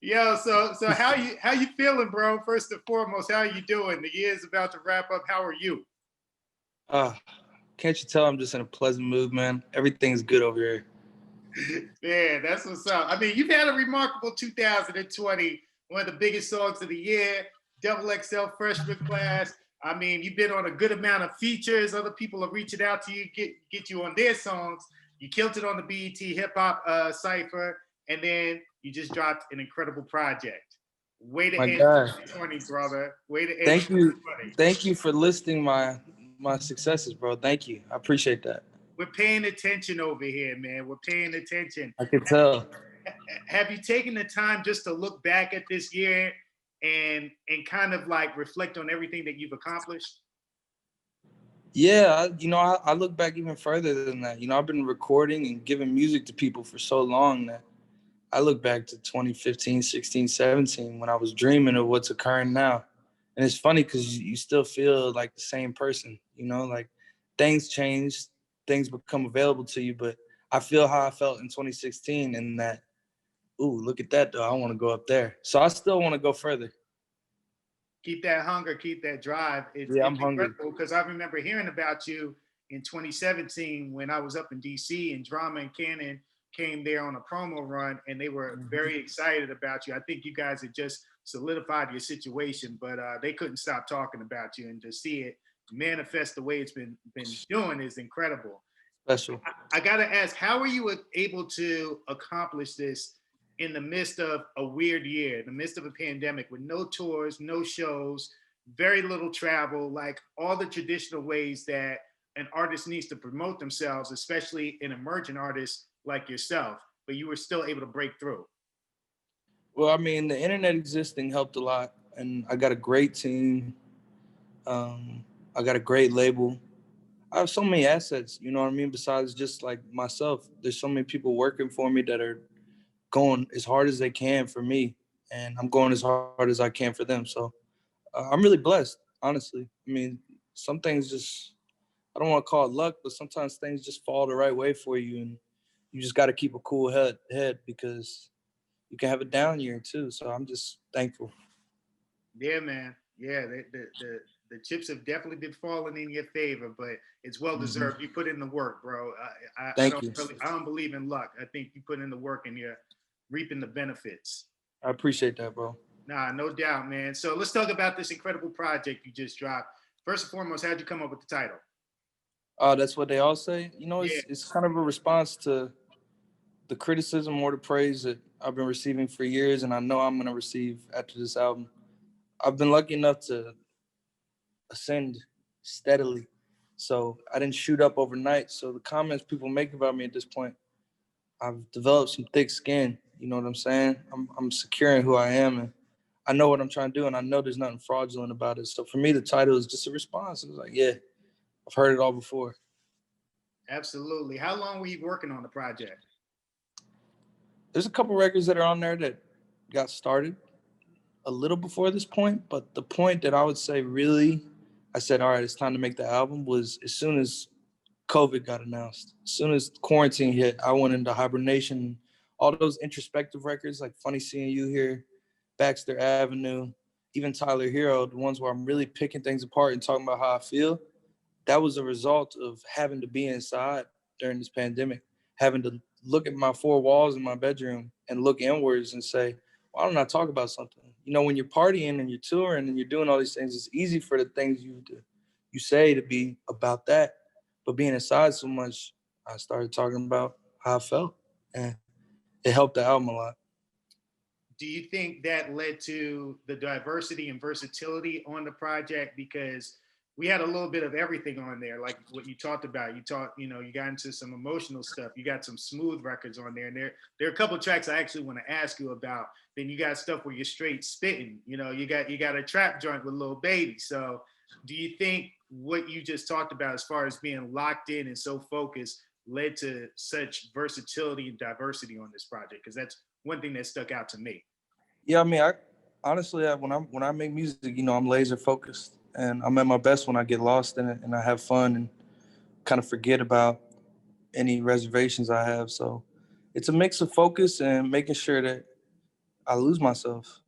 Yo, so how you feeling, bro? First and foremost, how are you doing? The year's about to wrap up. How are you? Uh, can't you tell I'm just in a pleasant mood, man? Everything's good over here. Yeah, that's what's up. I mean, you've had a remarkable 2020, one of the biggest songs of the year, Double XL freshman class. I mean, you've been on a good amount of features. Other people are reaching out to you, get you on their songs. You killed it on the BET Hip Hop Cipher, and then you just dropped an incredible project. Way to My end God. 2020, brother. Way to end Thank you. 2020. Thank you for listing my successes, bro. Thank you. I appreciate that. We're paying attention over here, man. We're paying attention. I can tell. Have you taken the time just to look back at this year and kind of like reflect on everything that you've accomplished? Yeah, I look back even further than that. I've been recording and giving music to people for so long that I look back to 2015, 16, 17 when I was dreaming of what's occurring now. And it's funny because you still feel like the same person, like things change, things become available to you. But I feel how I felt in 2016 and that, ooh, look at that though. I want to go up there. So I still want to go further. Keep that hunger, keep that drive. It's, Yeah, I'm it's hungry. incredible because I remember hearing about you in 2017 when I was up in DC and Drama and Cannon came there on a promo run and they were very excited about you. I think you guys had just solidified your situation, but they couldn't stop talking about you, and to see it manifest the way it's been doing is incredible. Special. I got to ask, how were you able to accomplish this in the midst of a weird year, in the midst of a pandemic with no tours, no shows, very little travel, like all the traditional ways that an artist needs to promote themselves, especially an emerging artist like yourself, but you were still able to break through? Well, I mean, the internet existing helped a lot, and I got a great team. I got a great label. I have so many assets, you know what I mean? Besides just like myself, there's so many people working for me that are going as hard as they can for me, and I'm going as hard as I can for them. So I'm really blessed, honestly. I mean, some things just, I don't want to call it luck, but sometimes things just fall the right way for you, and you just got to keep a cool head because you can have a down year too. So I'm just thankful. Yeah, man. Yeah, the chips have definitely been falling in your favor, but it's well Hmm. deserved. You put in the work, bro. Thank you. I don't believe in luck. I think you put in the work and you're reaping the benefits. I appreciate that, bro. Nah, no doubt, man. So let's talk about this incredible project you just dropped. First and foremost, how'd you come up with the title? Oh, that's what they all say. Yeah, It's kind of a response to the criticism or the praise that I've been receiving for years, and I know I'm gonna receive after this album. I've been lucky enough to ascend steadily, so I didn't shoot up overnight. So the comments people make about me at this point, I've developed some thick skin. You know what I'm saying? I'm secure in who I am, and I know what I'm trying to do, and I know there's nothing fraudulent about it. So for me, the title is just a response. It's like, yeah, I've heard it all before. absolutely. How long were you working on the project? There's a couple records that are on there that got started a little before this point, but the point that I would say really, I said, all right, it's time to make the album was as soon as COVID got announced. As soon as quarantine hit, I went into hibernation. All those introspective records like Funny Seeing You Here, Baxter Avenue, even Tyler Hero, the ones where I'm really picking things apart and talking about how I feel, that was a result of having to be inside during this pandemic, having to look at my four walls in my bedroom and look inwards and say, why don't I talk about something? When you're partying and you're touring and you're doing all these things, it's easy for the things you say to be about that. But being inside so much, I started talking about how I felt, and it helped the album a lot. Do you think that led to the diversity and versatility on the project? Because we had a little bit of everything on there, like what you talked about. You got into some emotional stuff. You got some smooth records on there, and there are a couple of tracks I actually want to ask you about. Then you got stuff where you're straight spitting. You got a trap joint with Lil Baby. So, do you think what you just talked about, as far as being locked in and so focused, led to such versatility and diversity on this project? Because that's one thing that stuck out to me. Yeah, I mean, I honestly, when I make music, I'm laser focused, and I'm at my best when I get lost in it and I have fun and kind of forget about any reservations I have. So it's a mix of focus and making sure that I lose myself.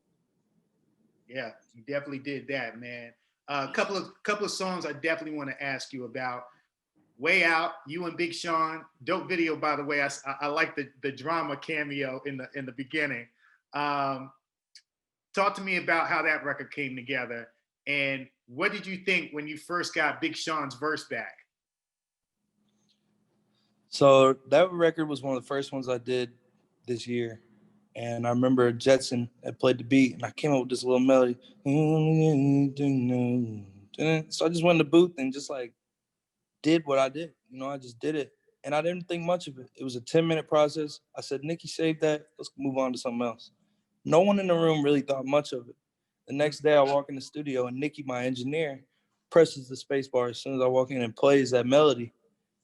Yeah, you definitely did that, man. A couple of songs I definitely want to ask you about. Way Out, you and Big Sean, dope video by the way. I like the drama cameo in the beginning. Um, Talk to me about how that record came together, and what did you think when you first got Big Sean's verse back? So that record was one of the first ones I did this year. And I remember Jetson had played the beat, and I came up with this little melody. So I just went in the booth and just like did what I did. I just did it. And I didn't think much of it. It was a 10-minute process. I said, Nikki, save that. Let's move on to something else. No one in the room really thought much of it. The next day I walk in the studio and Nikki, my engineer, presses the space bar as soon as I walk in and plays that melody.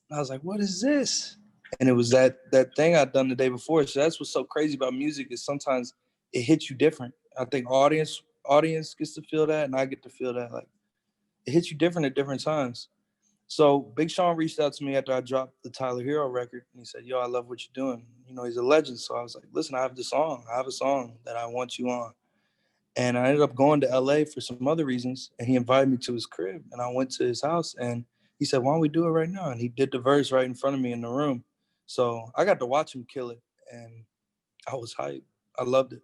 And I was like, what is this? And it was that thing I'd done the day before. So that's what's so crazy about music is sometimes it hits you different. I think audience gets to feel that and I get to feel that. Like it hits you different at different times. So Big Sean reached out to me after I dropped the Tyler Hero record and he said, yo, I love what you're doing. He's a legend. So I was like, listen, I have a song that I want you on. And I ended up going to LA for some other reasons. And he invited me to his crib and I went to his house and he said, why don't we do it right now? And he did the verse right in front of me in the room. So I got to watch him kill it. And I was hyped. I loved it.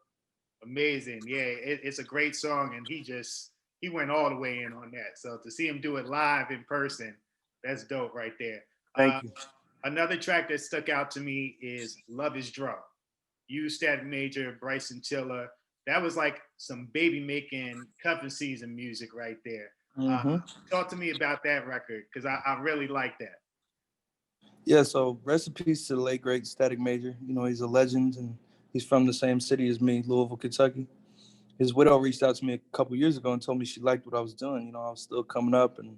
Amazing, yeah, it's a great song, and he went all the way in on that. So to see him do it live in person, that's dope right there. Uh, Thank you. Another track that stuck out to me is "Love Is Drug." You, Static Major, Bryson Tiller. That was like some baby making cuffing season music right there. Uh, Mm-hmm. Talk to me about that record because I really like that. Yeah, so rest in peace to the late, great Static Major. He's a legend and he's from the same city as me, Louisville, Kentucky. His widow reached out to me a couple years ago and told me she liked what I was doing. I was still coming up and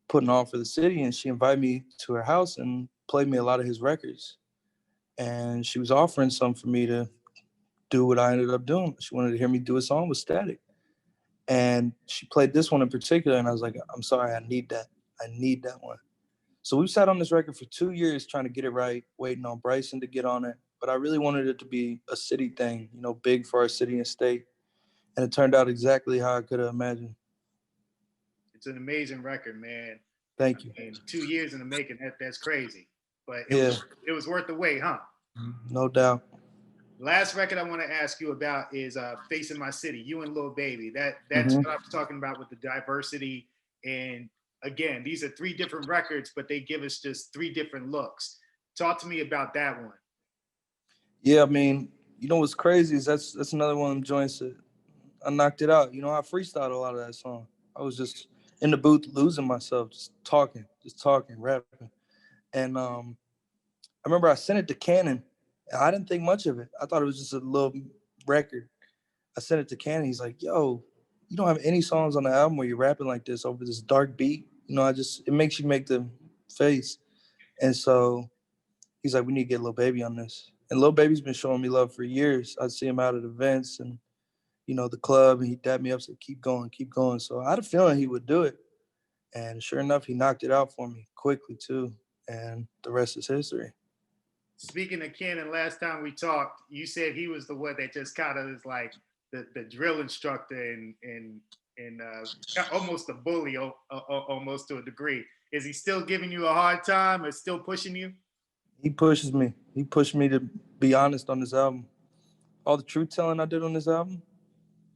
putting on for the city, and she invited me to her house and played me a lot of his records. And she was offering some for me to do what I ended up doing. She wanted to hear me do a song with Static. And she played this one in particular, and I was like, I'm sorry, I need that. I need that one. So we sat on this record for 2 years trying to get it right, waiting on Bryson to get on it. But I really wanted it to be a city thing, big for our city and state. And it turned out exactly how I could have imagined. It's an amazing record, man. Thank you. And 2 years in the making, that's crazy. But Yeah, it was worth the wait, huh? no doubt. Last record I want to ask you about is "Facing My City." You and Lil Baby. That's Mm-hmm. what I was talking about with the diversity. And again, these are three different records, but they give us just three different looks. Talk to me about that one. Yeah, I mean, what's crazy is that's another one of them joints that I knocked it out. I freestyled a lot of that song. I was just in the booth losing myself, just talking, rapping. And I remember I sent it to Cannon. I didn't think much of it. I thought it was just a little record. I sent it to Cannon. He's like, yo, you don't have any songs on the album where you're rapping like this over this dark beat. It makes you make the face. And so he's like, we need to get Lil Baby on this. And Lil Baby's been showing me love for years. I'd see him out at events and, the club, and he dapped me up, said, keep going, keep going. So I had a feeling he would do it. And sure enough, he knocked it out for me quickly too. And the rest is history. Speaking of Cannon, last time we talked, you said he was the one that just kind of is like the drill instructor and almost a bully, almost to a degree. Is he still giving you a hard time or still pushing you? He pushes me. He pushed me to be honest on this album. All the truth telling I did on this album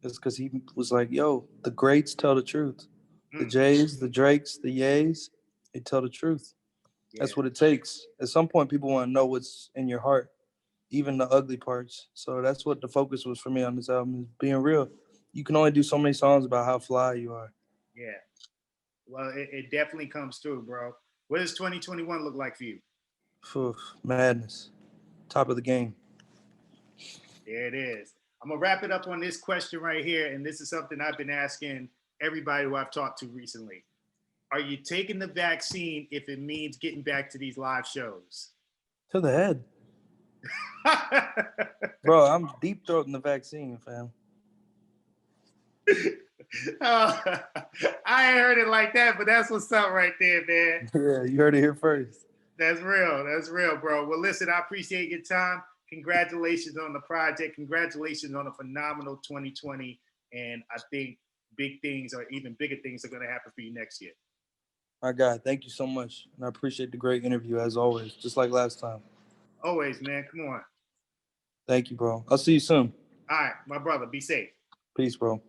is because he was like, yo, the greats tell the truth. The Mm, Jays, the Drakes, the Yays, they tell the truth. yeah, That's what it takes. At some point, people want to know what's in your heart, even the ugly parts. So that's what the focus was for me on this album, is being real. You can only do so many songs about how fly you are. yeah. Well, it definitely comes through, bro. What does 2021 look like for you? Phew, madness. Top of the game. There it is. I'm gonna wrap it up on this question right here, and this is something I've been asking everybody who I've talked to recently. Are you taking the vaccine if it means getting back to these live shows? To the head. Bro, I'm deep throating the vaccine, fam. I ain't heard it like that, but that's what's up right there, man. Yeah, you heard it here first. That's real. That's real, bro. Well, listen, I appreciate your time. congratulations on the project. Congratulations on a phenomenal 2020. And I think big things or even bigger things are going to happen for you next year. My God, thank you so much. And I appreciate the great interview as always, just like last time. Always, man. Come on. Thank you, bro. I'll see you soon. All right, my brother. Be safe. Peace, bro.